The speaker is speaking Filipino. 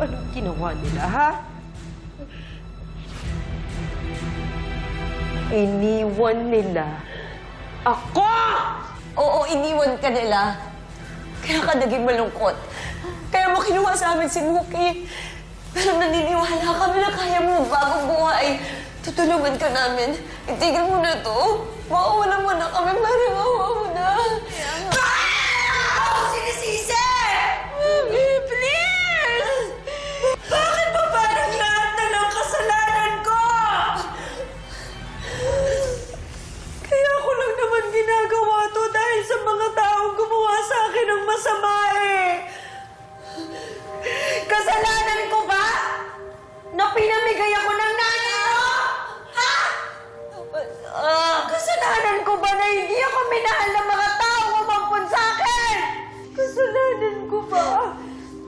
anong ginawa nila, ha? Iniwan nila ako! Oo, iniwan ka nila. Kaya ka naging malungkot. Kaya mo kinuha sa amin si Muki. Pero naniniwala kami na kaya mo bagong buhay. Tutulungan ka namin. Itigil mo na to. Makawalan mo na kami, Mare. Makawalan mo na.